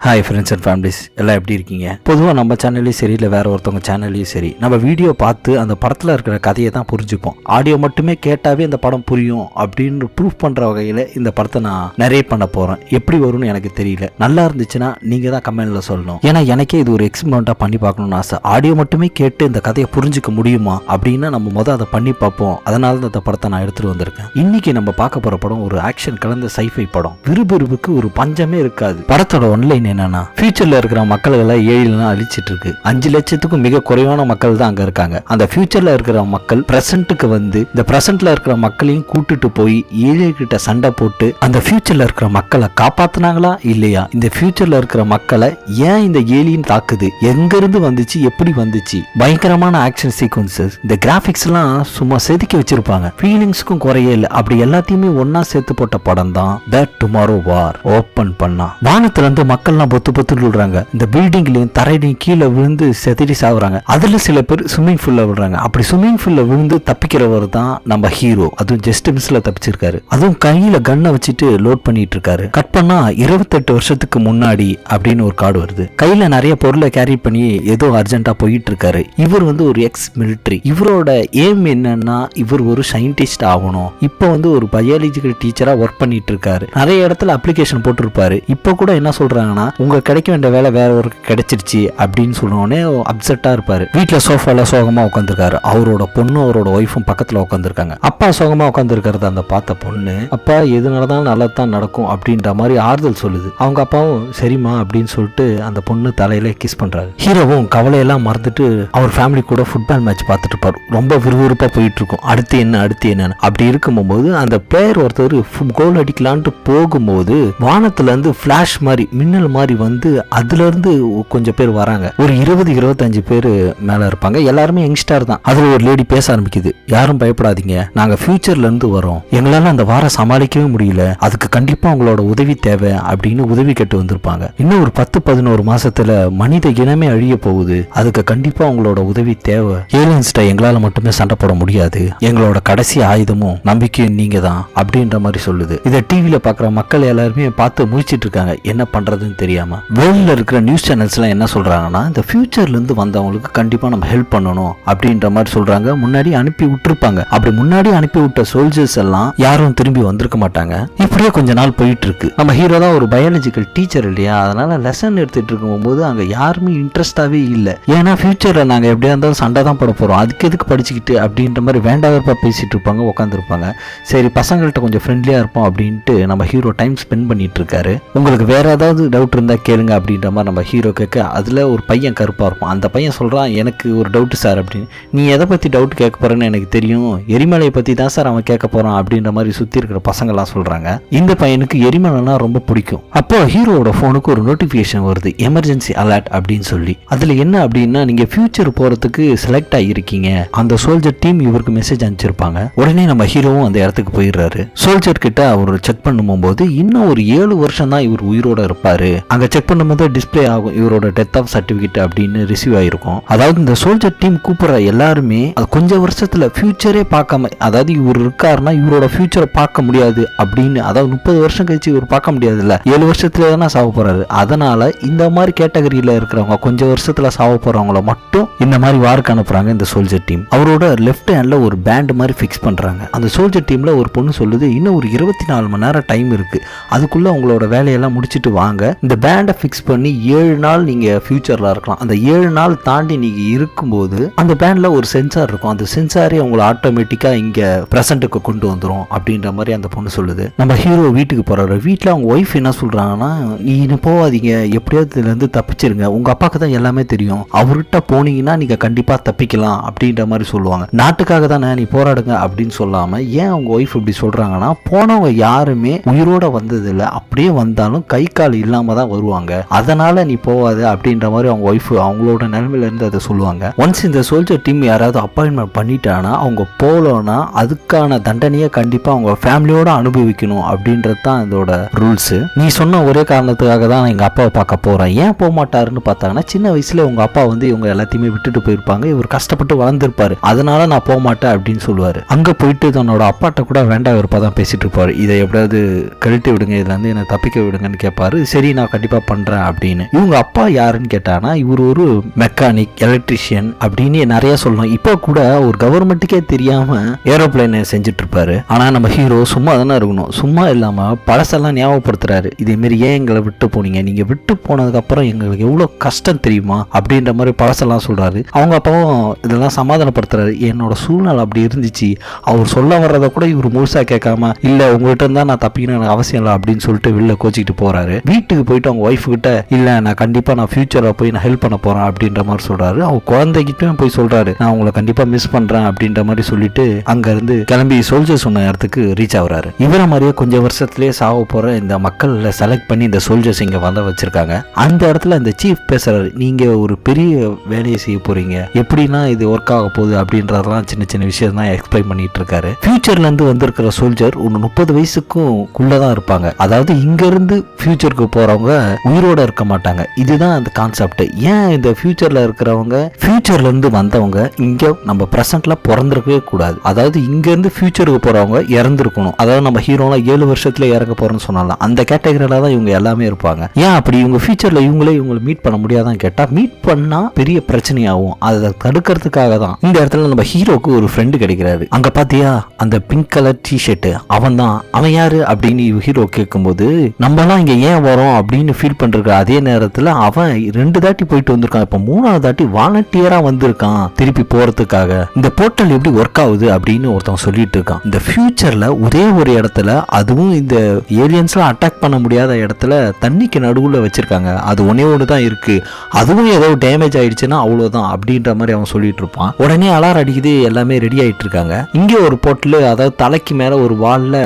Hi friends and families, எல்லாம் எப்படி இருக்கீங்க? பொதுவாக நம்ம சேனல்லையும் சரி, இல்லை வேற ஒருத்தவங்க சேனல்லையும் சரி, நம்ம வீடியோ பார்த்து அந்த படத்தில் இருக்கிற கதையை தான் புரிஞ்சுப்போம். ஆடியோ மட்டுமே கேட்டாவே இந்த படம் புரியும் அப்படின்னு ப்ரூஃப் பண்ணுற வகையில் இந்த படத்தை நான் நிறைய பண்ண போகிறேன். எப்படி வரும்னு எனக்கு தெரியல. நல்லா இருந்துச்சுன்னா நீங்கள் தான் கமெண்ட்டில் சொல்லணும். ஏன்னா எனக்கே இது ஒரு எக்ஸ்பெரிமெண்ட்டாக பண்ணி பார்க்கணும்னு ஆசை. ஆடியோ மட்டுமே கேட்டு இந்த கதையை புரிஞ்சுக்க முடியுமா அப்படின்னா நம்ம அதை பண்ணி பார்ப்போம். அதனால தான் இந்த படத்தை நான் எடுத்துகிட்டு வந்திருக்கேன். இன்னைக்கு நம்ம பார்க்க போகிற படம் ஒரு ஆக்ஷன் கலந்த சைஃபை படம். விறுவிறுப்புக்கு ஒரு பஞ்சமே இருக்காது. படத்தோட ஒன்லைன் என்னன்னா, ஃபியூச்சர்ல இருக்கிற மக்கள்களை ஏழிலாம் அழிச்சிட்டு இருக்கு. 5 லட்சத்துக்கும் மிக குறைவான மக்கள் தான் அங்க இருக்காங்க. அந்த ஃபியூச்சர்ல இருக்கிற மக்கள் பிரசன்ட்டுக்கு வந்து இந்த பிரசன்ட்ல இருக்கிற மக்களையும் கூட்டிட்டு போய் ஏழை கிட்ட சண்டை போட்டு அந்த ஃபியூச்சர்ல இருக்கிற மக்களை காப்பாத்தினாங்களா இல்லையா, இந்த ஃபியூச்சர்ல இருக்கிற மக்களை ஏன் இந்த ஏலியன் தாக்குது, எங்க இருந்து வந்துச்சு, எப்படி வந்துச்சு, பயங்கரமான ஆக்ஷன் சீக்வன்சஸ், இந்த கிராபிக்ஸ் எல்லாம் சும்மா செதுக்கி வச்சிருப்பாங்க. ஃபீலிங்ஸ்க்கும் குறையே இல்லை. அப்படி எல்லாத்தையுமே ஒன்னா சேர்த்து போட்ட படம் தான் த டுமாரோ வார். ஓபன் பண்ணா வானத்துல இருந்து மக்கள்லாம் பொத்து பொத்துன்னு விடுறாங்க. இந்த பில்டிங்லயும் தரையிலையும் கீழே விழுந்து செதறி சாகுறாங்க. அதுல சில பேர் ஸ்விம்மிங் பூல்ல விடுறாங்க. அப்படி ஸ்விம்மிங் பூல்ல விழுந்து தப்பிக்கிறவர் தான் நம்ம ஹீரோ. அதுவும் ஜஸ்ட் மிஸ்ல தப்பிச்சிருக்காரு. அதுவும் கையில கண்ணை வச்சுட்டு லோட் பண்ணிட்டு இருக்காரு. கட் பண்ணா 28 வருஷத்துக்கு முன்னாடி அப்படின்னு ஒரு கார்டு வருது. கையில நிறைய பொருளை கேரி பண்ணி ஏதோ அர்ஜென்ட்டா போயிட்டு இருக்காரு. இவர் ஒரு எக்ஸ் மிலிட்டரி. இவரோட எய்ம் என்னன்னா, இவர் ஒரு சயின்டிஸ்ட் ஆகணும். இப்போ ஒரு பயாலஜிக்கல் டீச்சரா ஒர்க் பண்ணிட்டு இருக்காரு. நிறைய இடத்துல அப்ளிகேஷன் போட்டிருப்பாரு. இப்போ கூட என்ன சொல்றாங்கன்னா, உங்க கிடைக்க வேண்டிய வேலை வேற ஒரு கிடைச்சிருச்சு அப்படின்னு சொன்னோடனே அப்செட்டா இருப்பாரு. வீட்டுல சோஃபால சோகமா உட்காந்துருக்காரு. அவரோட பொண்ணு அவரோட ஒய்ஃபும் பக்கத்துல உட்காந்துருக்காங்க. அப்பா சோகமா உட்காந்துருக்கிறத அந்த பார்த்த பொண்ணு, அப்பா எது நடந்தாலும் நல்லதான் நடக்கும் அப்படின்ற மாதிரி ஆறுதல் சொல்லுது. அவங்க அப்பாவும் சரிம்மா அப்படின்னு சொல்லிட்டு அந்த பொண்ணு தலையில கிஸ் பண்றாரு. ஹீரோவும் கவலையெல்லாம் மறந்துட்டு அவர் ஃபேமிலி கூட ஃபுட்பால் மேட்ச் பார்த்துட்டு இருப்பாரு. ரொம்ப விறுவிறுப்பா போயிட்டு இருக்கும். அடுத்து என்ன அப்படி இருக்கும்போது அந்த பிளேயர் ஒருத்தர் கோல் அடிக்கலான்ட்டு போகும்போது வானத்துல இருந்து பிளாஷ் மாதிரி மின்னல் மாதிரி வந்து அதுல இருந்து கொஞ்சம் பேர் வராங்க. ஒரு 20-25 பேர் மேல இருப்பாங்க. எல்லாருமே யங்ஸ்டர் தான். அதுல ஒரு லேடி பேச ஆரம்பிக்குது. யாரும் பயப்படாதீங்க, நாங்க ஃபியூச்சர்ல இருந்து வரோம். எங்களால அந்த வாரம் சமாளிக்கவே முடியல. அதுக்கு கண்டிப்பா உங்களோட உதவி தேவை அப்படின்னு உதவி கேட்டு வந்திருப்பாங்க. இன்னும் ஒரு 10-11 மாசத்துல மனித இனமே அழிய போகுது. அதுக்கு கண்டிப்பா உங்களோட உதவி தேவை. ஏலியன்ஸ்ட எங்களால மட்டுமே சண்டை போட முடியாது. எங்களோட கடைசி ஆயுதமும் நம்பிக்கையும் நீங்க தான் அப்படின்ற மாதிரி சொல்லுது. இதை டிவில பாக்குற மக்கள் எல்லாருமே பார்த்து முழிச்சிட்டு இருக்காங்க, என்ன பண்றதுன்னு தெரியாம. வேர்ல்ட்ல இருக்கிற நியூஸ் சேனல்ஸ் எல்லாம் என்ன சொல்றாங்கன்னா, இந்த ஃபியூச்சர்ல இருந்து வந்தவங்களுக்கு கண்டிப்பா நம்ம ஹெல்ப் பண்ணணும் அப்படின்ற மாதிரி சொல்றாங்க. முன்னாடி அனுப்பி விட்டுருப்பாங்க. அப்படி முன்னாடி அனுப்பி விட்ட சோல்ஜர்ஸ் எல்லாம் யாரும் திரும்பி வந்திருக்க மாட்டாங்க. இப்படியே கொஞ்ச நாள் போயிட்டு இருக்கு. நம்ம ஹீரோ தான் ஒரு பயாலஜிக்கல் டீச்சர் இல்லையா, அதனால லெசன் எடுத்துட்டு இருக்கும்போது அங்க யாருமே இன்ட்ரெஸ்டாவே இல்லை. ஏன்னா ஃபியூச்சர்ல நாங்க எப்படியா இருந்தாலும் சண்டை தான் போட போறோம், அதுக்கு எதுக்கு படிச்சுக்கிட்டு அப்படின்ற மாதிரி வேண்டாதப்பா பேசிட்டு இருப்பாங்க, உட்காந்துருப்பாங்க. சரி பசங்கள்கிட்ட கொஞ்சம் ஃப்ரெண்ட்லியா இருப்போம் அப்படின்ட்டு நம்ம ஹீரோ டைம் ஸ்பெண்ட் பண்ணிட்டு இருக்காரு. உங்களுக்கு வேற ஏதாவது டவுட் இருந்தா கேளுங்க அப்படின்ற மாதிரி நம்ம ஹீரோ கேட்க, அதுல ஒரு பையன் கருப்பா இருப்பான். அந்த பையன் சொல்றான், எனக்கு ஒரு டவுட் சார் அப்படின்னு. நீ எதை பத்தி டவுட் கேட்க போறேன்னு எனக்கு தெரியும், எரிமலையை பத்தி தான் சார் அவன் கேட்க போறான் அப்படின்ற மாதிரி சுத்தி இருக்கிற பசங்க எல்லாம் சொல்றாங்க. இந்த பையனுக்கு எரிமலைனா ரொம்ப பிடிக்கும். அப்போ ஹீரோவோட போனுக்கு ஒரு நோட்டிபிகேஷன் வருது, எமர்ஜென்சி அலர்ட் அப்படின்னு சொல்லி. அதுல என்ன அப்படின்னா, நீங்க ஃபியூச்சர் போறதுக்கு செலக்ட் ஆகிருக்கீங்க. அந்த சோல்ஜர் டீம் இவருக்கு மெசேஜ் அனுப்பிச்சிருப்பாங்க. உடனே நம்ம ஹீரோவும் அந்த இடத்துக்கு போயிடுறாரு. சோல்ஜர் கிட்ட அவர் செக் பண்ணும்போது இன்னும் ஒரு 7 வருஷம் தான் இவர் உயிரோட இருப்பாரு. அங்க செக் பண்ணும்போது டிஸ்பிளே ஆகும், இவரோட டெத் ஆஃப் சர்டிபிகேட் அப்படின்னு ரிசீவ் ஆயிருக்கும். அதாவது இந்த சோல்ஜர் டீம் கூப்பிடுற எல்லாருமே கொஞ்சம் வருஷத்துல ஃபியூச்சரே பார்க்காம, அதாவது இவர் இருக்காருன்னா இவரோட ஃபியூச்சரை பார்க்க முடியாது அப்படின்னு, அதாவது 30 வருஷம் கழிச்சு இவர் பார்க்க முடியாது இல்ல, 7 வருஷத்துல தானே சாவ போறாரு. அதனால இந்த மாதிரி கேட்டகரியில இருக்கிறவங்க, கொஞ்சம் வருஷத்துல சாவ போறவங்கள மட்டும் இந்த மாதிரி வார்க்கு அனுப்புறாங்க இந்த சோல்ஜர் டீம். அவரோட லெஃப்ட் ஹேண்ட்ல ஒரு பேண்ட் மாதிரி ஃபிக்ஸ் பண்றாங்க. அந்த சோல்ஜர் டீம்ல ஒரு பொண்ணு சொல்லுது, இன்னும் ஒரு 24 மணி நேரம் டைம் இருக்கு, அதுக்குள்ள உங்களோட வேலையெல்லாம் முடிச்சிட்டு வாங்க. இந்த பேண்டை ஃபிக்ஸ் பண்ணி 7 நாள் நீங்க ஃபியூச்சர்ல இருக்கலாம். அந்த 7 நாள் தாண்டி நீங்க இருக்கும்போது அந்த பேண்ட்ல ஒரு சென்சார் இருக்கும். அந்த சென்சாரே உங்களை ஆட்டோமேட்டிக்கா இங்க பிரசன்ட்டுக்கு கொண்டு வந்துரும் அப்படின்ற மாதிரி அந்த பொண்ணு சொல்லுது. நம்ம ஹீரோ வீட்டுக்கு போறாரு. வீட்டுல அவங்க ஒய்ஃப் என்ன சொல்றாங்கன்னா, நீ போவாதீங்க, எப்படியாவது இதுல இருந்து தப்பிச்சிருங்க, உங்க அப்பாக்கு தான் எல்லாமே தெரியும், அவர்கிட்ட போனீங்கன்னா நீங்க கண்டிப்பா தப்பிக்கலாம் அப்படின்ற மாதிரி சொல்லுவாங்க. நாட்டுக்காக தானே, நீ போராடுங்க அப்படின்னு சொல்லாம ஏன் அவங்க ஒய்ஃப் இப்படி சொல்றாங்கன்னா, போனவங்க யாருமே உயிரோட வந்தது இல்லை, அப்படியே வந்தாலும் கை கால் இல்லாம தான் வருவாங்க, அதனால நீ போவாது அப்படின்ற மாதிரி அவங்க ஒய்ஃப் அவங்களோட நிலைமையில இருந்து அதை சொல்லுவாங்க. ஒன்ஸ் இந்த சோல்ஜர் டீம் யாராவது அப்பாயின்மெண்ட் பண்ணிட்டானா அவங்க போலோனா அதுக்கான தண்டனையை கண்டிப்பா அவங்க ஃபேமிலியோட அனுபவிக்கணும் அப்படின்றது தான் இதோட ரூல்ஸ். நீ சொன்ன ஒரே காரணத்துக்காக தான் நான் எங்க அப்பாவை பார்க்க போறேன், ஏன் போக மாட்டாருன்னு பார்த்தாங்கன்னா, சின்ன வயசுல உங்க அப்பா இவங்க எல்லாத்தையுமே விட்டுட்டு போயிருப்பாங்க, இவர் கஷ்டப்பட்டு வளர்ந்துருப்பாரு, அதனால நான் போக மாட்டேன் அப்படின்னு சொல்லுவாரு. அங்க போயிட்டு தன்னோட அப்பாட்ட கூட வேண்டாம் வெறுப்பா தான் பேசிட்டு இருப்பாரு. இதை எப்படியாவது கழட்டி விடுங்க, இதுல இருந்து என்ன தப்பிக்க விடுங்கன்னு கேட்பாரு. சரி நான் நான் கண்டிப்பா பண்றேன் அப்படின்னு. இவங்க அப்பா யாருன்னு கேட்டானா இவர் ஒரு மெக்கானிக், எலக்ட்ரிஷியன் அப்படின்னு நிறைய சொல்லணும். இப்போ கூட ஒரு கவர்மெண்ட்டுக்கே தெரியாம ஏரோப்ளைனை செஞ்சுட்டு இருப்பாரு. ஆனா நம்ம ஹீரோ சும்மா தானே இருக்கணும். சும்மா இல்லாம பழசெல்லாம் ஞாபகப்படுத்துறாரு. இதே மாதிரி ஏன் எங்களை விட்டு போனீங்க, நீங்க விட்டு போனதுக்கு அப்புறம் எங்களுக்கு எவ்வளவு கஷ்டம் தெரியுமா அப்படின்ற மாதிரி பழசெல்லாம் சொல்றாரு. அவங்க அப்பாவும் இதெல்லாம் சமாதானப்படுத்துறாரு. என்னோட சூழ்நிலை அப்படி இருந்துச்சு, அவர் சொல்ல வர்றதை கூட இவர் முழுசா கேட்காம இல்ல உங்ககிட்ட இருந்தா நான் தப்பிக்கணும் எனக்கு அவசியம் இல்லை அப்படின்னு சொல்லிட்டு வெளில கோச்சிக்கிட்டு போறாரு. வீட்டுக்கு போயிட்டு அவங்க ஒய்ஃபு கிட்ட இல்ல நான் கண்டிப்பா நான் ஃபியூச்சர்ல போய் நான் ஹெல்ப் பண்ண போறேன் அப்படின்ற மாதிரி சொல்றாரு. அவங்க குழந்தைகிட்டும் போய் சொல்றாரு நான் உங்களை கண்டிப்பா மிஸ் பண்றேன் அப்படின்ற மாதிரி சொல்லிட்டு அங்க இருந்து கிளம்பி சோல்ஜர் சொன்ன இடத்துக்கு ரீச் ஆகுறாரு. இவரை மாதிரியே கொஞ்சம் வருஷத்துலயே சாவ போற இந்த மக்கள் செலக்ட் பண்ணி இந்த சோல்ஜர்ஸ் இங்க வந்து வச்சிருக்காங்க. அந்த இடத்துல இந்த சீஃப் பேசுறாரு, நீங்க ஒரு பெரிய வேலையை செய்ய போறீங்க, எப்படின்னா இது ஒர்க் ஆக போகுது அப்படின்றதெல்லாம் சின்ன சின்ன விஷயம் தான் எக்ஸ்பிளைன் பண்ணிட்டு இருக்காரு. ஃபியூச்சர்ல இருந்து வந்திருக்கிற சோல்ஜர் ஒரு 30 வயசுக்கும் குள்ளதான் இருப்பாங்க. அதாவது இங்க இருந்து ஃபியூச்சருக்கு போறவங்க உயிரோட இருக்க மாட்டாங்க. இதுதான் அந்த கான்செப்ட். ஏன் இந்த ஃபியூச்சர்ல இருக்கிறவங்க ஃபியூச்சர்ல இருந்து வந்தவங்க இங்க நம்ம பிரசன்ட்ல பிறந்திருக்கவே கூடாது. அதாவது இங்க இருந்து ஃபியூச்சருக்கு போறவங்க இறந்துருக்கணும். அதாவது நம்ம ஹீரோலாம் 7 வருஷத்துல இறங்க போறோம்னு சொன்னாலாம் அந்த கேட்டகரியில தான் இவங்க எல்லாமே இருப்பாங்க. ஏன் அப்படி இவங்க ஃபியூச்சர்ல இவங்களை மீட் பண்ண முடியாதான்னு கேட்டா மீட் பண்ணா பெரிய பிரச்சனையாகும். அதை தடுக்கிறதுக்காக தான் இந்த இடத்துல நம்ம ஹீரோக்கு ஒரு ஃப்ரெண்டு கிடைக்கிறாரு. அங்க பாத்தியா அந்த பிங்க் கலர் டிஷர்ட் அவன் தான். அவன் யாரு அப்படின்னு ஹீரோ கேட்கும்போது நம்மலாம் இங்க ஏன் வரோம் அப்படின்னு ஃபீல் பண்ற அதே நேரத்துல அவன் 2 தாட்டி போயிட்டு வந்திருக்கான். இப்ப 3ஆவது தாட்டி வாலண்டியரா வந்திருக்கான் திருப்பி போறதுக்காக. இந்த போர்ட்டல் எப்படி ஒர்க் ஆகுது அப்படின்னு ஒருத்தன் சொல்லிட்டு இருக்கான். இந்த ஃபியூச்சர்ல ஒரே ஒரு இடத்துல, அதுவும் இந்த ஏலியன்ஸ்லாம் அட்டாக் பண்ண முடியாத இடத்துல தண்ணிக்கு நடுவுல வச்சிருக்காங்க. அது ஒண்ணு தான் இருக்கு. அதுவும் ஏதோ டேமேஜ் ஆயிடுச்சுன்னா அவ்வளவுதான் அப்படின்ற மாதிரி அவன் சொல்லிட்டு இருப்பான். உடனே அலாரம் அடிக்குது, எல்லாமே ரெடி ஆயிட்டு இருக்காங்க. இங்கே ஒரு போர்ட்டல், அதாவது தலைக்கு மேல ஒரு வால்ல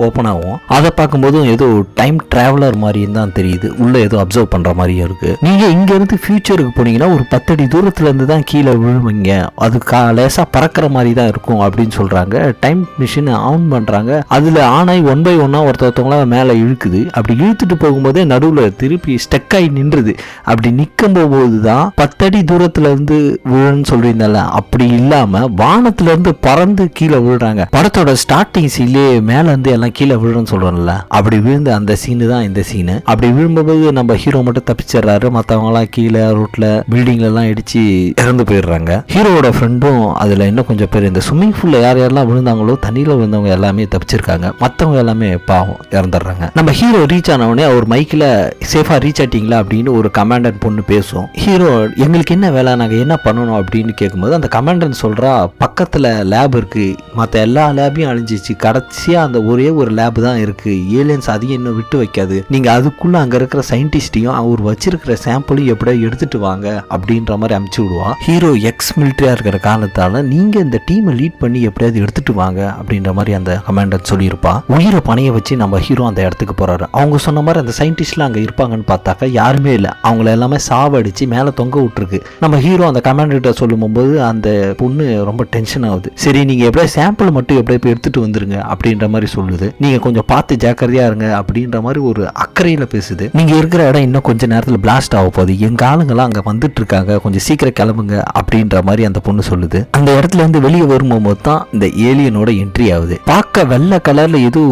ஓபன் ஆகும். அதை பார்க்கும்போது ஏதோ டைம் டிராவலர் மாதிரி தான் தெரியுது. உள்ள ஏதோ அப்சர்வ் பண்ற மாதிரியும் இருக்கு. நீங்க இங்க இருந்து ஃபியூச்சருக்கு போனீங்கன்னா ஒரு 10 அடி தூரத்துல இருந்து தான் கீழே விழுவீங்க. அது லேசா பறக்கிற மாதிரி தான் இருக்கும் அப்படின்னு சொல்றாங்க. டைம் மிஷின் ஆன் பண்றாங்க. அதுல ஆனாய் 1 by 1 ஒருத்தவங்கள மேல இழுக்குது. அப்படி இழுத்துட்டு போகும்போதே நடுவுல திருப்பி ஸ்டெக் ஆகி நின்றுது. அப்படி நிற்கும் போதுதான் 10 அடி தூரத்துல இருந்து விழுன்னு சொல்றீங்கல்ல, அப்படி இல்லாம வானத்துல இருந்து பறந்து கீழே விழுறாங்க. படத்தோட ஸ்டார்டிங் சீன்லே மேல இருந்து எல்லாம் கீழே விழுறன்னு சொல்றோம்ல, அப்படி விழுந்த அந்த சீனு தான் இந்த சீனு. அப்படி விழும்போது நம்ம ஹீரோ மட்டும் தப்பிச்சிடறாரு. மற்றவங்க எல்லாம் கீழே ரோட்ல பில்டிங்ல எல்லாம் இடிச்சு இறந்து போயிடுறாங்க. ஹீரோவோட ஃப்ரெண்டும் அதுல இன்னும் கொஞ்சம் பேர் இந்த ஸ்விம்மிங் பூல்ல யார் யாரெல்லாம் விழுந்தாங்களோ தண்ணியில விழுந்தவங்க எல்லாமே தப்பிச்சிருக்காங்க. மற்றவங்க எல்லாமே பாவம் இறந்துடுறாங்க. நம்ம ஹீரோ ரீச் ஆனவனே அவர் மைக்கில் சேஃபா ரீச் ஆயிட்டீங்களா அப்படின்னு ஒரு கமாண்டன்ட் பொண்ணு பேசும். ஹீரோ எங்களுக்கு என்ன வேலை, நாங்க என்ன பண்ணணும் அப்படின்னு கேட்கும்போது அந்த கமாண்டன்ட் சொல்றா பக்கத்துல லேப் இருக்கு, மற்ற எல்லா லேபையும் அழிஞ்சிச்சு, கடைசியா அந்த ஒரே ஒரு லேப் தான் இருக்கு, ஏலியன்ஸ் அதையும் இன்னும் விட்டு வைக்காது, நீங்க அதுக்குள்ள அங்க இருக்கிற சயின்டிஸ்டையும் அவர் வச்சிருக்கிற சாம்பிளையும் எப்படியோ எடுத்துட்டு வாங்க அப்படின்ற மாதிரி அனுப்பிச்சு விடுவா. ஹீரோ எக்ஸ் மிலிட்டரியா இருக்கிற காரணத்தால நீங்க இந்த டீமை லீட் பண்ணி எப்படியாவது எடுத்துட்டு வாங்க அப்படின்ற மாதிரி அந்த கமாண்டன்ட் சொல்லியிருப்பா. உயிரை பணைய வச்சு நம்ம ஹீரோ அந்த இடத்துக்கு போறாரு. அவங்க சொன்ன மாதிரி அந்த சயின்டிஸ்ட்லாம் அங்க இருப்பாங்கன்னு பார்த்தாக்கா யாருமே இல்லை. அவங்கள எல்லாமே சாவடிச்சு மேல தொங்க விட்டுருக்கு. நம்ம ஹீரோ அந்த கமாண்டர்கிட்ட சொல்லும் போது அந்த பொண்ணு ரொம்ப டென்ஷன் ஆகுது. சரி நீங்க எப்படியா சாம்பிள் மட்டும் எப்படியா போய் எடுத்துட்டு வந்துருங்க அப்படின்ற மாதிரி சொல்லுது. நீங்க கொஞ்சம் பார்த்து ஜாக்கிரதையா இருங்க அப்படின்ற மாதிரி ஒரு அக்கறையில பேசுது. நீங்க இருக்கிற இடம் இன்னும் கொஞ்ச நேரத்துல பிளாஸ்ட் ஆக போகுது, எங்க ஆளுங்கெல்லாம் அங்க வந்துட்டு இருக்காங்க, கொஞ்சம் சீக்கிரம் கிளம்புங்க அப்படின்ற மாதிரி அந்த பொண்ணு சொல்லுது. அந்த இடத்துல இருந்து வெளியே வரும்போது தான் இந்த ஏலியனோட என்ட்ரி ஆகுது. பார்க்க வெள்ளை கலர்ல ஏதோ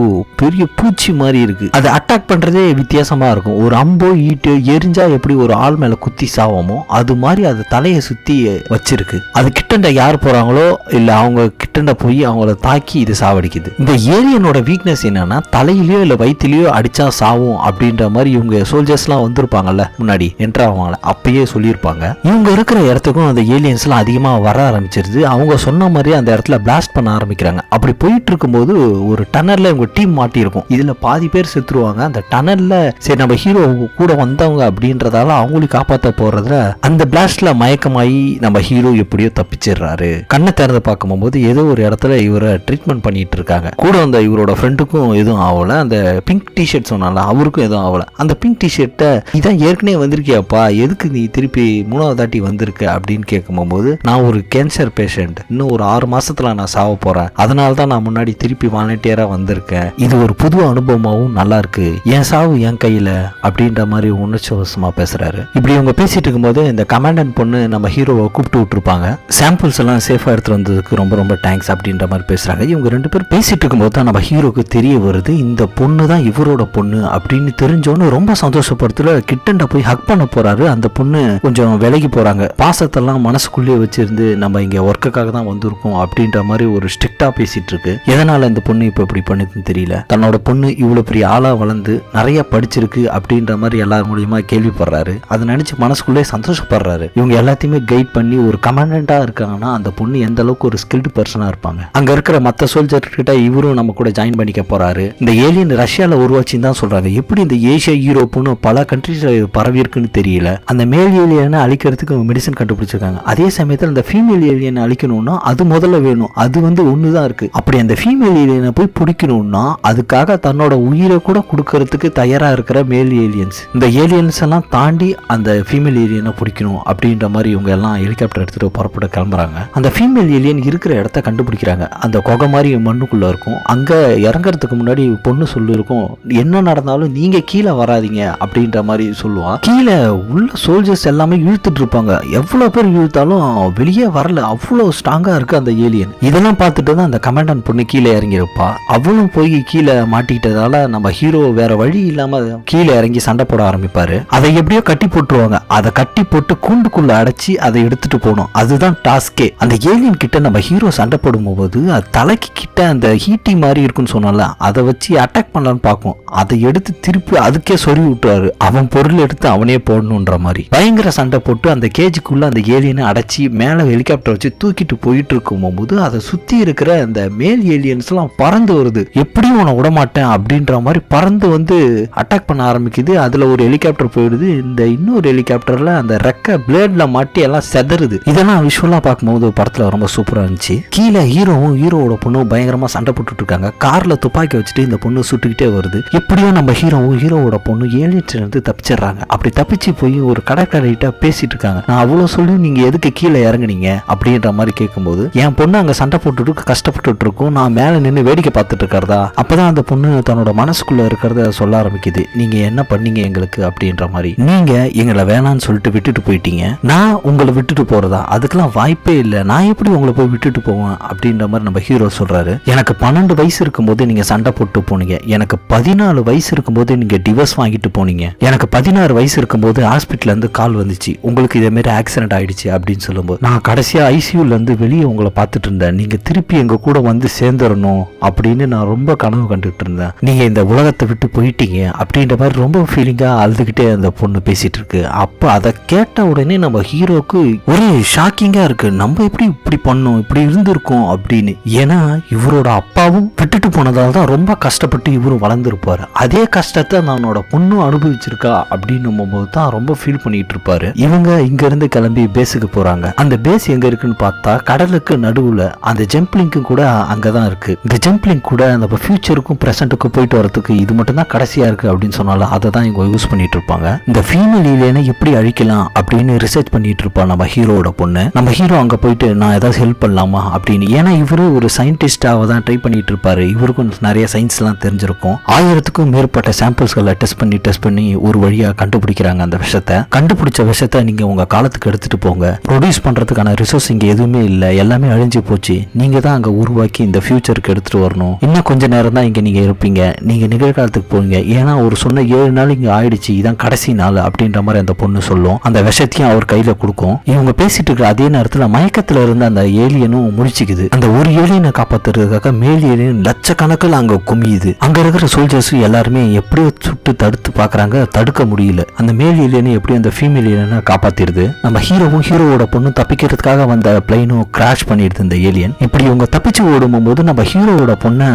பெரிய பூச்சி மாதிரி இருக்கு. அது அட்டாக் பண்றதே வித்தியாசமா இருக்கும். ஒரு அம்போ ஈட்டு எரிஞ்சா எப்படி ஒரு ஆள் மேல குத்தி சாவமோ அது மாதிரி அது தலையை சுத்தி வச்சிருக்கு. அது கிட்டண்ட யார் போறாங்களோ இல்ல அவங்க கிட்டண்ட போய் அவங்கள தாக்கி இது சாவடிக்குது. இந்த ஏலியனோட வீக்னஸ் என்னன்னா தலையிலயோ இல்ல வயிற்றுலயோ அடிச்சா சாவும் அப்படின்ற மாதிரி இவங்க சோல்ஜர்ஸ் எல்லாம் வந்திருப்பாங்கல்ல முன்னாடி என்ட்ரு ஆவாங்கள அப்பயே சொல்லியிருப்பாங்க. இவங்க இருக்கிற இடத்துக்கும் அந்த ஏலியன்ஸ் எல்லாம் அதிகமா வர ஆரம்பிச்சிருது. அவங்க சொன்ன மாதிரி அந்த இடத்துல பிளாஸ்ட் பண்ண ஆரம்பிக்கிறாங்க. அப்படி போயிட்டு இருக்கும்போது ஒரு டனல்ல இவங்க டீம் மாட்டி இருக்கும். இதுல பாதி பேர் செத்துருவாங்க. அந்த டனல்ல சரி நம்ம ஹீரோ கூட வந்தவங்க அப்படின்றதால அவங்களுக்கு காப்பாற்ற போறதுல அந்த பிளாஸ்ட்ல மயக்கமாயி நம்ம ஹீரோ எப்படியோ தப்பிச்சிடுறாரு. கண்ணை திறந்து பார்க்கும்போது ஏதோ ஒரு இடத்துல இவரை ட்ரீட்மெண்ட் பண்ணிட்டு இருக்காங்க. கூட வந்த இவரோட ஃப்ரெண்டுக்கும் எதுவும் ஆகல. அந்த பிங்க் டிஷர்ட் சொன்னால அவருக்கும் எதுவும் ஆகல. அந்த பிங்க் டிஷர்ட்டை இதான் ஏற்கனவே வந்திருக்கியாப்பா, எதுக்கு நீ திருப்பி 3வது தாட்டி வந்திருக்க அப்படின்னு கேட்கும்போது நான் ஒரு கேன்சர் பேஷண்ட், இன்னும் ஒரு 6 மாசத்துல நான் சாவ போறேன், அதனால தான் நான் முன்னாடி திருப்பி வாலண்டியரா வந்திருக்கேன், இது ஒரு புது அனுபவமாகவும் நல்லா இருக்கு, என் சாவு என் கையில அப்படின்ற மாதிரி உணர்ச்சிவசமா பேசுறாரு. இப்படி இவங்க பேசிட்டு இருக்கும்போது இந்த கமாண்டன்ட் பொண்ணு நம்ம ஹீரோவை கூப்பிட்டு விட்டுருப்பாங்க. சாம்பிள்ஸ் எல்லாம் சேஃபா எடுத்து வந்ததுக்கு ரொம்ப ரொம்ப தேங்க்ஸ் அப்படின்ற மாதிரி பேசுறாங்க. இவங்க 2 பேரும் பேசிட்டு இருக்கும்போது தான் நம்ம ஹீரோக்கு தெரிய வருது இந்த பொண்ணு தான் இவரோட பொண்ணு அப்படின்னு தெரிஞ்சோன்னு ரொம்ப ரொம்ப சந்தோஷப்படுத்துல கிட்டண்ட போய் ஹக் பண்ண போறாரு. அந்த பொண்ணு கொஞ்சம் விலகி போறாங்க. பாசத்தெல்லாம் மனசுக்குள்ளேயே வச்சிருந்து நம்ம இங்க ஒர்க்குக்காக தான் வந்திருக்கோம் அப்படின்ற மாதிரி ஒரு ஸ்ட்ரிக்டா பேசிட்டு இருக்கு. எதனால இந்த பொண்ணு இப்ப இப்படி பண்ணுதுன்னு தெரியல. தன்னோட பொண்ணு இவ்வளவு பெரிய ஆளா வளர்ந்து நிறைய படிச்சிருக்கு அப்படின்ற மாதிரி எல்லாரும் மூலியமா கேள்விப்படுறாரு. அதை நினைச்சு மனசுக்குள்ளே சந்தோஷப்படுறாரு. இவங்க எல்லாத்தையுமே கைட் பண்ணி ஒரு கமாண்டண்டா இருக்காங்கன்னா அந்த பொண்ணு எந்த அளவுக்கு ஒரு ஸ்கில்டு பர்சனா இருப்பாங்க. அங்க இருக்கிற மத்த சோல்ஜர் கிட்ட இவரும் நம்ம கூட ஜாயின் பண்ணிக்க போறாரு. இந்த ஏலியன் ரஷ்யால உருவாச்சின்னு தான் சொல்றாங்க. எப்படி இந்த ஏசியா யூரோப்னு பல கண்ட்ரீஸ்ல பரவி இருக்குன்னு தெரியல. அந்த மேல் ஏலியனை அழிக்கிறதுக்கு மெடிசன் கண்டுபிடிச்சிருக்காங்க. அதே சமயத்தில் அந்த ஃபீமேல் ஏலியனை அழிக்கணும்னா அது முதல்ல வேணும். அது ஒண்ணுதான் இருக்கு. அப்படி அந்த ஃபீமேல் ஏலியனை போய் பிடிக்கணும்னா அதுக்காக தன்னோட உயிரை கூட கொடுக்கறதுக்கு தயாரா இருக்கிற மேல் ஏலியன்ஸ். இந்த ஏலியன்ஸ் எல்லாம் தாண்டி அந்த ஃபீமேல் ஏலியனை பிடிக்கணும் அப்படின்ற மாதிரி இவங்க எல்லாம் ஹெலிகாப்டர் எடுத்துட்டு புறப்பட்டு கிளம்புறாங்க. அந்த ஃபீமேல் ஏலியன் இருக்கிற இடத்த கண்டுபிடிக்கிறாங்க. அந்த குகை மாதிரி மண்ணுக்குள்ள இருக்கும். அங்க இறங்கறதுக்கு முன்னாடி பொண்ணு சொல்லிருக்கும், என்ன நடந்தாலும் நீங்க கீழே வராதீங்க அப்படின்ற மாதிரி சொல்லுவான். கீழே உள்ள சோல்ஜர்ஸ் எல்லாமே இழுத்துட்டு இருப்பாங்க. எவ்வளவு பேர் இழுத்தாலும் வெளியே வரல. அவ்வளவு ஸ்ட்ராங்கா இருக்கு அந்த ஏலியன். இதெல்லாம் பார்த்துட்டு தான் அந்த கமாண்டன்ட் பொண்ணு கீழே இறங்கி இருப்பா. அவளும் போய் கீழே மாட்டிக்கிட்டதால நம்ம ஹீரோ வேற வழி இல்லாம கீழே இறங்கி சண்டை போட ஆரம்பிப்பாரு. அதை எப்படியோ கட்டி போட்டுருவாங்க. அதை கட்டி போட்டு கூண்டுக்குள்ள அடைச்சி அதை எடுத்துட்டு போகணும். அதுதான் டாஸ்கே. அந்த ஏலியன் கிட்ட நம்ம ஹீரோ சண்டை போடும் போது அது தலைக்கு கிட்ட அந்த ஹீட்டி மாதிரி இருக்குன்னு சொன்னால அதை வச்சு அட்டாக் பண்ணலான்னு பார்க்கும். அதை எடுத்து திருப்பி அதுக்கே சொறி விட்டுறாரு. அவன் பொருள் எடுத்து அவனே போடணுன்ற மாதிரி பயங்கர சண்டை போட்டு அந்த கேஜுக்குள்ள அந்த ஏலியனை அடைச்சி மேல ஹெலிகாப்டர் வச்சு தூக்கிட்டு போயிட்டு இருக்கும் போது அதை சுத்தி இருக்கிற அந்த மேல் ஏலியன்ஸ் எல்லாம் பறந்து வருது. எப்படியும் உன விடமாட்டேன் அப்படின்ற மாதிரி பறந்து வந்து அட்டாக் பண்ண ஆரம்பிக்குது. அதுல ஒரு ஹெலிகாப்டர் போயிடுது. இந்த இன்னொரு ஹெலிகாப்டர்ல அந்த ரெக்க பிளேட்ல மாட்டி எல்லாம் செதறுது. இதெல்லாம் விஷுவலா பார்க்கும்போது படத்துல ரொம்ப சூப்பரா இருந்துச்சு. கீழே ஹீரோவோட பொண்ணும் பயங்கரமா சண்டை போட்டுட்டு இருக்காங்க. கார்ல துப்பாக்கி வச்சுட்டு இந்த பொண்ணு சுட்டுக்கிட்டே வருது. எப்படியோ நம்ம ஹீரோவோட பொண்ணு ஏலியன்ஸ்ல இருந்து தப்பிச்சிடுறாங்க. அப்படி தப்பிச்சு போய் ஒரு கடற்கரையிட்ட பேசிட்டு இருக்காங்க. நான் அவ்வளவு சொல்லி நீங்க எதுக்கு கீழே இறங்குனீங்க அப்படின்ற மாதிரி கேட்கும்போது என் பொண்ணு அங்க சண்டை போட்டுட்டு கஷ்டப்பட்டு இருக்கும், நான் மேல நின்று வேடிக்கை பார்த்துட்டு இருக்கிறதா. அப்பதான் அந்த பொண்ணு தன்னோட மனசுக்குள்ள இருக்கிறத சொல்ல ஆரம்பிக்குது. நீங்க என்ன பண்ணீங்க எங்களுக்கு அப்படின்ற மாதிரி. நீங்க எங்களை வேணான்னு சொல்லிட்டு விட்டுட்டு போயிட்டீங்க. நான் உங்களை விட்டுட்டு போறதா? அதுக்கெல்லாம் வாய்ப்பே இல்லை. நான் எப்படி உங்களை போய் விட்டுட்டு போவேன் அப்படின்ற மாதிரி நம்ம ஹீரோ சொல்றாரு. எனக்கு 12 வயசு இருக்கும்போது நீங்க சண்டை போட்டு போனீங்க. எனக்கு 14 வயசு இருக்கும்போது நீங்க டிவோர்ஸ் வாங்கிட்டு போனீங்க. எனக்கு 16 வயசு இருக்கும்போது ஹாஸ்பிட்டல்ல இருந்து கால் வந்துச்சு, உங்களுக்கு இதே மாதிரி ஆக்சிடென்ட் ஆயிடுச்சு அப்படின்னு சொல்லும்போது நான் கடைசியா ஐசியூல இருந்து வெளியே உங்களை பார்த்துட்டு இருந்தேன். நீங்க திருப்பி எங்க கூட வந்து சேர்ந்துடணும் அப்படின்னு நான் ரொம்ப கனவு கண்டுட்டு இருந்தேன். நீங்க இந்த உலகத்தை விட்டு போயிட்டீங்க அப்படின்ற மாதிரி ரொம்ப ஃபீலிங்கா அழுதுகிட்டே அந்த பொண்ணு பேசிட்டு இருக்கு. அப்ப அதை கேட்ட உடனே நம்ம ஹீரோக்கு ஒரே ஷாக்கிங்கா இருக்கு. நம்ம எப்படி இப்படி பண்ணோம், இப்படி இருந்திருக்கோம் அப்படின்னு. ஏன்னா இவரோட அப்பாவும் விட்டுட்டு போனதால தான் ரொம்ப கஷ்டப்பட்டு இவரும் வளர்ந்துருப்பாரு. அதே கஷ்டத்தை நானோட பொண்ணும் அனுபவிச்சிருக்கா அப்படின்னு போது தான் ரொம்ப ஃபீல் பண்ணிட்டு இருப்பாரு. இவங்க இங்க இருந்து கிளம்பி பேஸுக்கு போறாங்க. அந்த பேஸ் எங்க இருக்குன்னு பார்த்தா கடலுக்கு நடுவுல அந்த ஜம்ப்லிங்கும் கூட அங்கதான் இருக்கு. இந்த ஜம்ப்லிங் கூட அந்த ஃபியூச்சருக்கும் பிரசன்ட்டுக்கும் போயிட்டு வரதுக்கு இது மட்டும் தான் கடைசியா இருக்கு அப்படின்னு சொன்னால அதை தான் இவங்க யூஸ் பண்ணிட்டு இருப்பாங்க. இந்த ஃபீமேல் ஏலியனை எப்படி அழிக்கலாம் அப்படின்னு ரிசர்ச் பண்ணிட்டு இருப்பா நம்ம ஹீரோட பொண்ணு. நம்ம ஹீரோ அங்க போயிட்டு நான் ஏதாவது ஹெல்ப் பண்ணலாமா அப்படின்னு. ஏன்னா இவரு ஒரு சயின்டிஸ்டாக தான் ட்ரை பண்ணிட்டு இருப்பாரு. இவருக்கும் நிறைய சயின்ஸ் எல்லாம் தெரிஞ்சிருக்கும். 1000க்கும் மேற்பட்ட சாம்பிள்ஸ்களை டெஸ்ட் பண்ணி ஒரு வழியா கண்டுபிடிக்கிறாங்க. அந்த விஷத்தை கண்டுபிடிச்ச விஷத்தை நீங்க உங்க காலத்துக்கு எடுத்துட்டு போங்க. ப்ரொடியூஸ் பண்றதுக்கான ரிசோர்ஸ் இங்க எதுவுமே இல்லை, எல்லாமே அழிஞ்சு போச்சு. நீங்க தான் அங்க உருவாக்கி இந்த ஃபியூச்சருக்கு எடுத்துட்டு வரணும். இன்னும் கொஞ்ச நேரம் தான் இங்க நீங்க இருப்பீங்க. நீங்க நிகழ்காலத்துக்கு போவீங்க. ஏன்னா ஒரு சொன்ன 7 நாள் இங்க ஆயிடுச்சு, இதான் கடைசி நாள் அப்படின்ற மாதிரி அந்த பொண்ணு சொல்லும். அந்த விஷத்தையும் அவர் கையில கொடுக்கும். இவங்க பேசிட்டு இருக்கிற அதே நேரத்துல மயக்கத்துல இருந்த அந்த ஏலியனும் முடிச்சுக்குது. அந்த ஒரு ஏலியனை காப்பாத்துறதுக்காக மேல் ஏலியன் லட்சக்கணக்கில் அங்க குமியுது. அங்க இருக்கிற சோல்ஜர்ஸ் எல்லாருமே எப்படியோ சுட்டு தடுத்து பாக்குறாங்க, தடுக்க முடியல. அந்த மேல் ஏலியனை எப்படி அந்த ஃபீமேல் ஏலியனை காப்பாத்திடுது. நம்ம ஹீரோவோட பொண்ணும் தப்பிக்கிறதுக்காக வந்த பிளைனும் கிராஷ் பண்ணிடுது இந்த ஏலியன். இப்படி இவங்க தப்பிச்சு ஓடும் போது நம்ம ஹீரோவோட பொண்ணை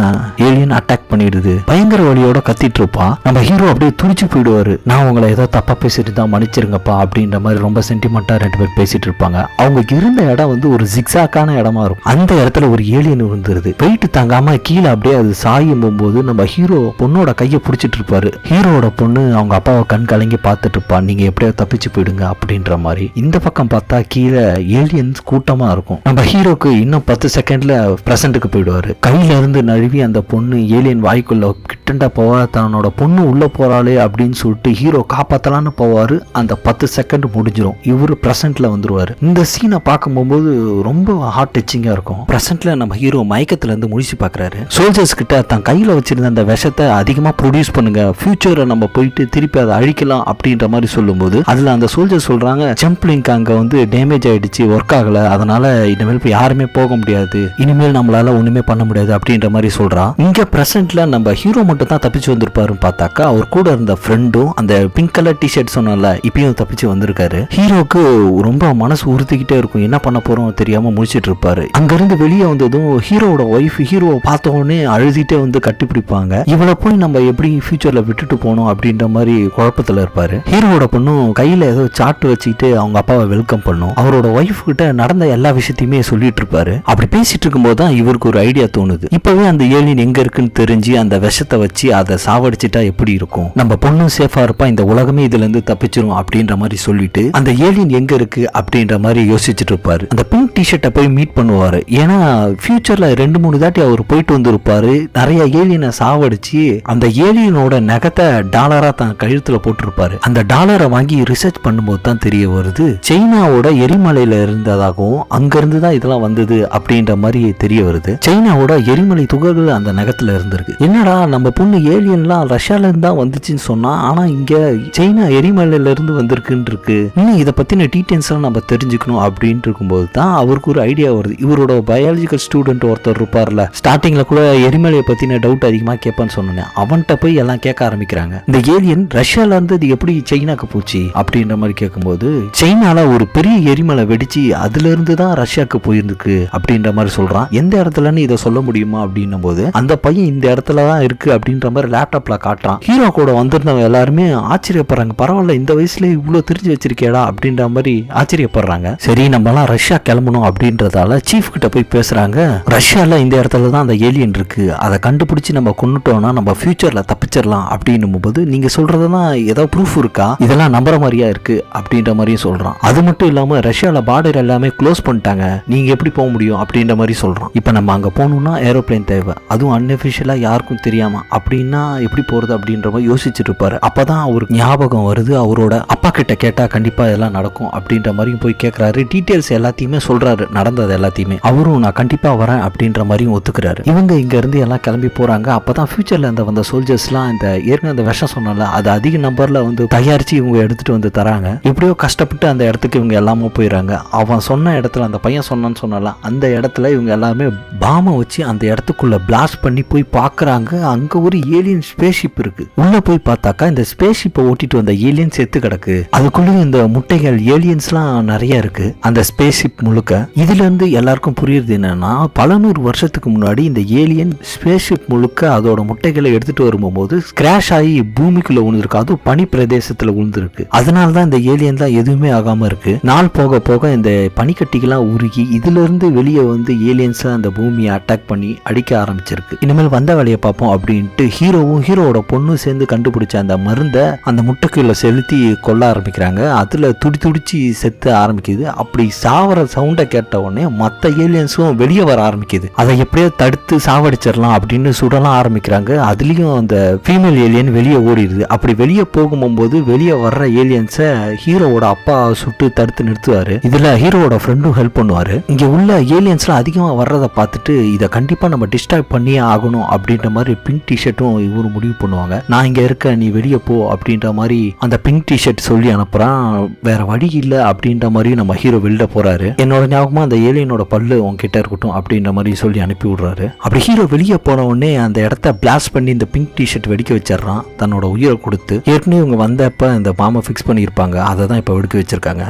ஏலியன் அட்டாக் பண்ணிடுது. பயங்கர வழியோட கத்திட்டு இருப்பா. நம்ம ஹீரோ அப்படியே துடிச்சு போயிடுவாரு. நான் உங்களை ஏதோ தப்பா பேசிட்டு தான் மன்னிச்சிருங்கப்பா அப்படின்ற மாதிரி ரொம்ப சென்டிமெண்டா 2 பேர் பேசிட்டு இருப்பாங்க. அவங்க இருந்த இடம் ஒரு ஜிக்ஸாக்கான இடமா இருக்கும். அந்த இடத்துல ஒரு ஏலியன் விழுந்துருது. வெயிட் தாங்காம கீழே அப்படியே அது சாயும் போது நம்ம ஹீரோ பொண்ணோட கையை பிடிச்சிட்டு இருப்பாரு. ஹீரோட பொண்ணு அவங்க அப்பாவை கண் கலங்கி பார்த்துட்டு இருப்பா. நீங்க எப்படியோ தப்பிச்சு போயிடுங்க அப்படின்ற மாதிரி. இந்த பக்கம் பார்த்தா கீழே ஏலியன்ஸ் கூட்டமா இருக்கும். நம்ம ஹீரோக்கு இன்னும் 10 செகண்ட்ல பிரசன்ட்டுக்கு போயிடுவாரு. கையில இருந்து நழுவி அந்த பொண்ணு ஏலியன் வாய்க்குள்ள கிட்டண்டா போவா. தன்னோட பொண்ணு உள்ள போறாளே அப்படின்னு சொல்லிட்டு ஹீரோ காப்பாத்தலான்னு போவாரு. அந்த 10 செகண்ட் முடிஞ்சிடும். இவரு பிரசன்ட்ல வந்துருவாரு. இந்த சீனை பார்க்கும் போது ரொம்ப ஹார்ட் டச்சிங்கா இருக்கும். பிரசன்ட்ல நம்ம ஹீரோ மயக்கத்துல இருந்து முடிச்சு பாக்குறாரு. சோல்ஜர்ஸ் கிட்ட தன் கையில வச்சிருந்த அந்த விஷத்தை அதிகமா ப்ரொடியூஸ் பண்ணுங்க, ஃபியூச்சரை நம்ம நம்ம போயிட்டு திருப்பி அதை அழிக்கலாம் அப்படின்ற மாதிரி சொல்லும்போது அதுல அந்த சோல்ஜர் சொல்றாங்க ஜம்ப் லிங்க் அங்க வந்து டேமேஜ் ஆயிடுச்சு, ஒர்க் ஆகல, அதனால இனிமேல் இப்போ யாருமே போக முடியாது, இனிமேல் நம்மளால ஒண்ணுமே பண்ண முடியாது அப்படின்ற மாதிரி சொல்றான். இங்க பிரசன்ட்ல நம்ம ஹீரோ மட்டும் தான் தப்பிச்சு வந்திருப்பாருன்னு பார்த்தாக்கா அவர் கூட இருந்த ஃப்ரெண்டும் அந்த பிங்க் கலர் டிஷர்ட் சொன்னால இப்பயும் தப்பிச்சு வந்திருக்காரு. ஹீரோக்கு ரொம்ப மனசு உறுத்திக்கிட்டே இருக்கும், என்ன பண்ண போறோம் தெரியாம முடிச்சிட்டு இருப்பாரு. அங்கிருந்து வெளியே வந்ததும் ஹீரோவோட ஒய்ஃப் ஹீரோவை பார்த்த உடனே அழுதிட்டே வந்து கட்டிப்பிடிப்பாங்க. இவளை போய் நம்ம எப்படி ஃபியூச்சர்ல விட்டுட்டு போனோம் அப்படின்ற மாதிரி குழப்பத்துல இருப்பாரு. ஹீரோவோட பொண்ணும் கையில ஏதோ சாட்டு வச்சுக்கிட்டு அவங்க அப்பாவை வெல்கம் பண்ணும். அவரோட ஒய்ஃப் கிட்ட நடந்த எல்லா விஷயத்தையுமே சொல்லிட்டு இருப்பாரு. அப்படி பேசிட்டு இருக்கும்போது தான் இவருக்கு ஒரு ஐடியா தோணுது. இப்பவே அந்த ஏலியன் எங்க இருக்குன்னு தெரிஞ்சு அந்த விஷத்தை வச்சு அதை சாவடிச்சிட்டா எப்படி இருக்கும், நம்ம பொண்ணும் சேஃபா இருப்பா, இந்த உலகமே இதுல இருந்து தப்பிச்சிரும் அப்படின்ற மாதிரி சொல்லிட்டு அந்த ஏலியன் எங்க இருக்கு அப்படின்ற மாதிரி யோசிச்சுட்டு இருப்பாரு. அந்த பிங்க் டிஷர்ட்டை போய் மீட் பண்ணுவாரு. ஏன்னா ஃபியூச்சர்ல 2-3 தாட்டி அவர் போயிட்டு வந்திருப்பாரு. நிறைய ஏலியனை சாவடிச்சு அந்த ஏலியனோட நகத்தை டாலரா தான் கழுத்துல போட்டிருப்பாரு. அந்த டாலரை வாங்கி ரிசர்ச் பண்ணும்போது தான் தெரிய வருது சைனாவோட எரிமலையில இருந்ததாகவும் அங்கிருந்து தான் இதெல்லாம் வந்தது அப்படின்ற மாதிரி தெரிய வருது. சைனாவோட எரிமலை துகள்கள் அந்த நகத்துல இருந்திருக்கு. என்னடா நம்ம பொண்ணு ஏலியன்லாம் ரஷ்யால இருந்து தான் வந்துச்சுன்னு சொன்னா, ஆனா இங்க சைனா எரிமலையில இருந்து வந்திருக்குன்னு இருக்கு. இன்னும் இதை பத்தின டீடைல்ஸ் எல்லாம் நம்ம தெரிஞ்சுக்கணும் அப்படின்னு இருக்கும்போது தான் அவருக்கு ஒரு ஐடியா வருது. இவரோட பயாலஜிக்கல் ஸ்டூடெண்ட் ஒருத்தர் இருப்பார்ல, ஸ்டார்டிங்ல கூட எரிமலையை பத்தின டவுட் அதிகமா கேட்பான்னு சொன்னேன், அவன்கிட்ட போய் எல்லாம் கேட்க ஆரம்பிக்கிறாங்க. இந்த ஏலியன் ரஷ்யால இருந்து இது எப்படி சைனாக்கு போச்சு அப்படின்ற மாதிரி கேட்கும்போது சைனால ஒரு பெரிய எரிமலை வெடிச்சு அதுல இருந்து தான் ரஷ்யாவுக்கு போயிருக்கு அப்படின்ற மாதிரி சொல்றான். எந்த இடத்துலன்னு இதை சொல்ல முடியுமா அப்படின்னும் போது அந்த பையன் இந்த இடத்துல தான் இருக்கு அப்படின்ற மாதிரி லேப்டாப்ல காட்டுறான். ஹீரோ கூட வந்திருந்தவங்க எல்லாருமே ஆச்சரியப்படுறாங்க, பரவாயில்ல இந்த வயசுல இவ்வளவு தெரிஞ்சு வச்சிருக்கேடா அப்படின்ற மாதிரி ஆச்சரியப்படுறாங்க. சரி நம்ம எல்லாம் ரஷ்யா கிளம்பணும் அப்படின்றதால சீஃப் கிட்ட போய் பேசுறாங்க. ரஷ்யால இந்த இடத்துல தான் அந்த ஏலியன் இருக்கு, அதை கண்டுபிடிச்சு நம்ம கொண்டுட்டோம்னா நம்ம ஃபியூச்சர்ல தப்பிச்சிடலாம் அப்படின்னும் போது நீங்க சொல்றதெல்லாம் ஏதோ ப்ரூஃப் இருக்கா, இதெல்லாம் நம்புற மாதிரியா இருக்கு அப்படின்ற மாதிரியும் சொல்றான். அது மட்டும் இல்லாம ரஷ்யால பார்டர் எல்லாமே க்ளோஸ் பண்ணிட்டாங்க, நீங்க எப்படி போக முடியும் அப்படின்ற மாதிரி சொல்றான். இப்ப நம்ம அங்க போகணும்னா ஏரோப்ளேன் தேவை, அதுவும் அன்அஃபிஷியலா யாருக்கும் தெரியாம, அப்படின்னா எப்படி போறது அப்படின்ற மாதிரி யோசிச்சுட்டு இருப்பாரு. அப்பதான் அவருக்கு ஞாபகம் வருது, அவரோட அப்பா கிட்ட கேட்டா கண்டிப்பா எல்லாம் நடக்கும் அப்படின்ற மாதிரியும் போய் கேட்கிறாரு. டீடைல்ஸ் எல்லாத்தையுமே சொல்றாரு, நடந்தது எல்லாத்தையுமே. அவரும் நான் கண்டிப்பா வரேன் அப்படின்ற மாதிரியும் ஒத்துக்கிறாரு. இவங்க இங்க இருந்து எல்லாம் கிளம்பி போறாங்க. அப்பதான் ஃபியூச்சர்ல இந்த வந்த சோல்ஜர்ஸ் எல்லாம் இந்த ஏற்கனவே அந்த விஷம் சொன்னால அது அதிக நம்பர்ல வந்து தயாரிச்சு இவங்க எடுத்துட்டு வந்து தராங்க. எப்படியோ கஷ்டப்பட்டு அந்த இடத்துக்கு இவங்க எல்லாமே போயிடறாங்க. அவன் சொன்ன இடத்துல, அந்த பையன் சொன்னான்னு சொன்னால அந்த இடத்துல இவங்க எல்லாமே பாம வச்சு அந்த இடத்துக்குள்ள பிளாஸ்ட் பண்ணி போய் பாக்குறாங்க. அங்க ஒரு ஏலியன் ஸ்பேஸ்ஷிப் இருக்கு. உள்ள போய் பார்த்தாக்கா இந்த ஸ்பேஸ்ஷிப்பை ஓட்டிட்டு வந்த ஏலியன் செத்து கிடக்கு. அதுக்குள்ள இந்த முட்டைகள் ஏலியன்ஸ் எல்லாம் நிறைய இருக்கு அந்த ஸ்பேஸ்ஷிப் முழுக்க. இதுல இருந்து எல்லாருக்கும் புரியுது என்னன்னா, பல 100 வருஷத்துக்கு முன்னாடி இந்த ஏலியன் ஸ்பேஸ்ஷிப் முழுக்க அதோட முட்டைகளை எடுத்துட்டு வரும்போது கிராஷ் ஆகி பூமிக்குள்ள விழுந்திருக்கு, அதுவும் பனி பிரதேசத்துல விழுந்திருக்கு. அதனாலதான் இந்த ஏலியன் தான் எதுவுமே ஆகாம இருக்கு. நாள் போக போக இந்த பனிக்கட்டிகள்லாம் உருகி இதுல இருந்து வெளியே வந்து ஏலியன்ஸ் அந்த பூமியை அட்டாக் பண்ணி அடிக்க ஆரம்பிச்சிருக்கு. இனிமேல் வந்த வேலையை பார்ப்போம் அப்படின்ட்டு ஹீரோவும் ஹீரோவோட பொண்ணும் சேர்ந்து கண்டுபிடிச்ச அந்த மருந்தை அந்த முட்டைக்குள்ள செலுத்தி கொல்ல ஆரம்பிக்கிறாங்க. அதுல துடிச்சு செத்து ஆரம்பிக்குது. அப்படி சாவர சவுண்டை கேட்ட உடனே மற்ற ஏலியன்ஸும் வெளியே வர ஆரம்பிக்குது. அதை எப்படியோ தடுத்து சாவடிச்சிடலாம் அப்படின்னு சுடலாம் ஆரம்பிக்கிறாங்க. அதுலயும் அந்த ஃபீமேல் ஏலியன் வெளியே ஓடிடுது. அப்படி வெளியே போகும்போது வெளியே வர்ற ஏலியன்ஸை ஹீரோவோட அப்பா சுட்டு தடுத்து நிறுத்துவாரு. இதுல ஹீரோவோட ஃப்ரெண்டும் ஹெல்ப் பண்ணுவாரு. இங்க உள்ள ஏலியன்ஸ்லாம் அதிகமா வர்றதை பார்த்துட்டு இதை கண்டிப்பா நம்ம டிஸ்ட்ராய் பண்ணியே ஆகணும் அப்படின்ற மாதிரி பிங்க் டிஷர்ட்டும் இவரு முடிவு பண்ணுவாங்க. நான் இங்க இருக்க, நீ வெளியே போ அப்படின்ற மாதிரி அந்த பிங்க் டிஷர்ட் சொல்லி அனுப்புறான். வேற வழி இல்லை அப்படின்ற மாதிரி நம்ம ஹீரோ வெளில போறாரு. என்னோட ஞாபகமா அந்த ஏலியனோட பல்லு உங்ககிட்ட இருக்கட்டும் அப்படின்ற மாதிரி சொல்லி அனுப்பி விடுறாரு. அப்படி ஹீரோ வெளியே போன உடனே அந்த இடத்த பிளாஸ்ட் பண்ணி இந்த பிங்க் டிஷர்ட் வெடிக்க வச்சிடறான் தன்னோட உயிரை கொடுத்து. ஏற்கனவே இவங்க வந்தப்ப இந்த பாம்பை ஃபிக்ஸ் பண்ணியிருப்பாங்க, அதை தான் இப்போ வெடிக்க வச்சிருக்காங்க.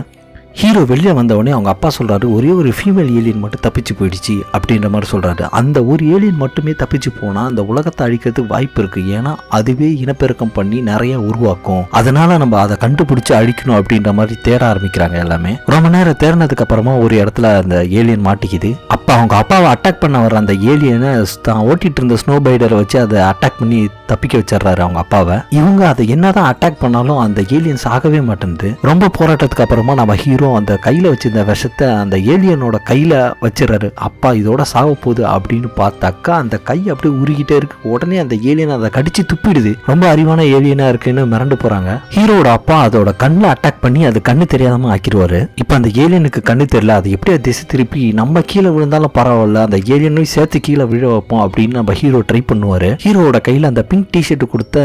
ஹீரோ வெளியே வந்தவொடனே அவங்க அப்பா சொல்றாரு, ஒரே ஒரு ஃபீமேல் ஏலியன் மட்டும் தப்பிச்சு போயிடுச்சு அப்படின்ற மாதிரி சொல்றாரு. அந்த ஒரு ஏலியன் மட்டுமே தப்பிச்சு போனா அந்த உலகத்தை அழிக்கிறதுக்கு வாய்ப்பு இருக்கு. ஏன்னா அதுவே இனப்பெருக்கம் பண்ணி நிறைய உருவாக்கும். அதனால நம்ம அதை கண்டுபிடிச்சு அழிக்கணும் அப்படின்ற மாதிரி தேட ஆரம்பிக்கிறாங்க எல்லாமே. ரொம்ப நேரம் தேடினதுக்கு அப்புறமா ஒரு இடத்துல அந்த ஏலியன் மாட்டிக்குது. அப்ப அவங்க அப்பாவை அட்டாக் பண்ண வர அந்த ஏலியனை தான் ஓட்டிட்டு இருந்த ஸ்னோ பைடரை வச்சு அதை அட்டாக் பண்ணி தப்பிக்க வச்சிடறாரு அவங்க அப்பாவை. இவங்க அதை என்னதான் அட்டாக் பண்ணாலும் அந்த ஏலியன்ஸ் ஆகவே மாட்டேங்குது. ரொம்ப போராட்டத்துக்கு அப்புறமா நம்ம ஹீரோ ஹீரோ அந்த கையில் வச்சிருந்த விஷத்தை அந்த ஏலியனோட கையில் வச்சிடறாரு. அப்பா இதோட சாக போகுது அப்படின்னு பார்த்தாக்கா அந்த கை அப்படியே உருகிட்டே இருக்கு. உடனே அந்த ஏலியன் அதை கடிச்சு துப்பிடுது. ரொம்ப அறிவான ஏலியனா இருக்குன்னு மிரண்டு போறாங்க. ஹீரோட அப்பா அதோட கண்ணில் அட்டாக் பண்ணி அது கண்ணு தெரியாதமா ஆக்கிடுவாரு. இப்போ அந்த ஏலியனுக்கு கண்ணு தெரியல, அது எப்படி திசை திருப்பி நம்ம கீழே விழுந்தாலும் பரவாயில்ல, அந்த ஏலியனையும் சேர்த்து கீழே விழ வைப்போம் அப்படின்னு நம்ம ஹீரோ ட்ரை பண்ணுவாரு. ஹீரோட கையில் அந்த பிங்க் டிஷர்ட் கொடுத்த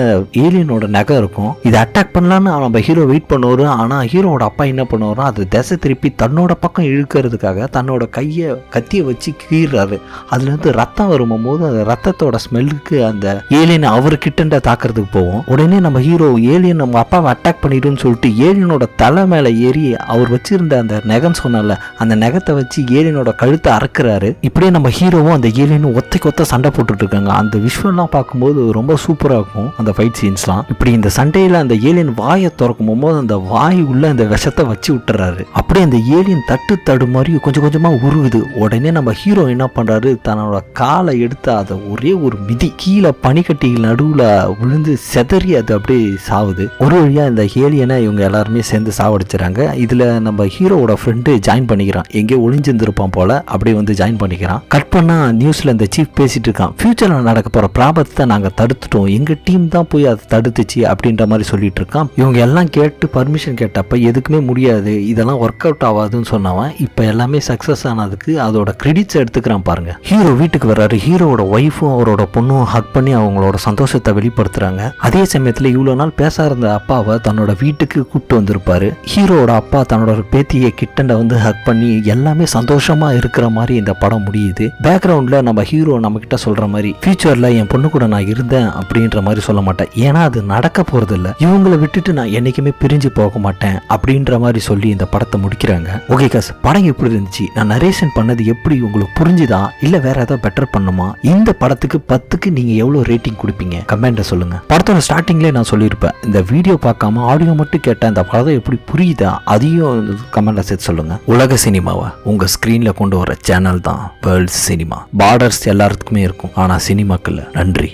ஏலியனோட நகை இருக்கும். இதை அட்டாக் பண்ணலான்னு நம்ம ஹீரோ வெயிட் பண்ணுவாரு. ஆனால் ஹீரோட அப்பா என்ன பண்ணுவாரோ அது திசை திருப்பி தன்னோட பக்கம் இழுக்கிறதுக்காக தன்னோட கையை கத்தியை வச்சு கீறாரு. அதுல இருந்து ரத்தம் வரும்போது அந்த ரத்தத்தோட ஸ்மெல்லுக்கு அந்த ஏலியன் அவர்கிட்ட தாக்குறதுக்கு போவோம். உடனே நம்ம ஹீரோ ஏலியன் நம்ம அப்பாவை அட்டாக் பண்ணிடுன்னு சொல்லிட்டு ஏலியனோட தலை மேல ஏறி அவர் வச்சிருந்த அந்த நெகம் சொன்னால அந்த நெகத்தை வச்சு ஏலியனோட கழுத்தை அறுக்கிறாரு. இப்படியே நம்ம ஹீரோவும் அந்த ஏலியனும் ஒத்தைக்கு ஒத்த சண்டை போட்டுட்டு இருக்காங்க. அந்த விஷுவல்லாம் பார்க்கும்போது ரொம்ப சூப்பரா இருக்கும் அந்த ஃபைட் சீன்ஸ்லாம். இப்படி இந்த சண்டையில அந்த ஏலியன் வாயை திறக்கும் போது அந்த வாய் உள்ள அந்த விஷத்தை வச்சு விட்டுறாரு. அப்படியே அந்த ஏலியன் தடு மாதிரி கொஞ்சம் கொஞ்சமா உருகுது. உடனே நம்ம ஹீரோ என்ன பண்றாரு, தன்னோட காலை எடுத்து அதை ஒரே ஒரு மிதி கீழே பனிக்கட்டிகள் நடுவுல விழுந்து செதறி அது அப்படியே சாவுது. ஒரு வழியா இந்த ஏலியனை இவங்க எல்லாருமே சேர்ந்து சாவடிச்சுறாங்க. இதுல நம்ம ஹீரோவோட ஃப்ரெண்டு ஜாயின் பண்ணிக்கிறான். எங்கேயோ ஒளிஞ்சிருந்திருப்பான் போல, அப்படியே வந்து ஜாயின் பண்ணிக்கிறான். கட் பண்ணா நியூஸ்ல இந்த சீஃப் பேசிட்டு இருக்கான். ஃபியூச்சர்ல நடக்க போற பிராபத்தை நாங்க தடுத்துட்டோம், எங்க டீம் தான் போய் அதை தடுத்துச்சு அப்படின்ற மாதிரி சொல்லிட்டு இருக்கான். இவங்க எல்லாம் கேட்டு பர்மிஷன் கேட்டப்ப எதுக்குமே முடியாது, இதெல்லாம் ஒர்க் அவுட் ஆகாதுன்னு சொன்னவன் இப்ப எல்லாமே சக்சஸ் ஆனதுக்கு அதோட கிரெடிட்ஸ் எடுத்துக்கிறான் பாருங்க. ஹீரோ வீட்டுக்கு வர்றாரு. ஹீரோட ஒய்ஃபும் அவரோட பொண்ணும் ஹக் பண்ணி அவங்களோட சந்தோஷத்தை வெளிப்படுத்துறாங்க. அதே சமயத்துல இவ்வளவு நாள் பேச இருந்த அப்பாவை தன்னோட வீட்டுக்கு கூப்பிட்டு வந்திருப்பாரு. ஹீரோட அப்பா தன்னோட பேத்தியை கிட்டண்ட வந்து ஹக் பண்ணி எல்லாமே சந்தோஷமா இருக்கிற மாதிரி இந்த படம் முடியுது. பேக்ரவுண்ட்ல நம்ம ஹீரோ நம்ம கிட்ட சொல்ற மாதிரி ஃபியூச்சர்ல என் பொண்ணு கூட நான் இருந்தேன் அப்படின்ற மாதிரி சொல்ல மாட்டேன், ஏன்னா அது நடக்க போறது இல்ல, இவங்களை விட்டுட்டு நான் என்னைக்குமே பிரிஞ்சு போக மாட்டேன் அப்படின்ற மாதிரி சொல்லி இந்த படத்தை முடிக்கிறாங்க. ஓகே காஸ், படம் எப்படி இருந்துச்சு, நான் நரேஷன் பண்ணது எப்படி உங்களுக்கு புரிஞ்சுதா இல்ல வேற ஏதாவது பெட்டர் பண்ணுமா? இந்த படத்துக்கு 10க்கு நீங்க எவ்வளவு ரேட்டிங் கொடுப்பீங்க கமெண்ட்ல சொல்லுங்க. படத்தோட ஸ்டார்டிங்லேயே நான் சொல்லியிருப்பேன், இந்த வீடியோ பார்க்காம ஆடியோ மட்டும் கேட்ட இந்த படம் எப்படி புரியுதா அதையும் கமெண்ட்ல சேர்த்து சொல்லுங்க. உலக சினிமாவை உங்க ஸ்கிரீன்ல கொண்டு வர சேனல் தான் வேர்ல்ட் சினிமா. பார்டர்ஸ் எல்லாத்துக்குமே இருக்கும், ஆனா சினிமாக்கு இல்ல. நன்றி.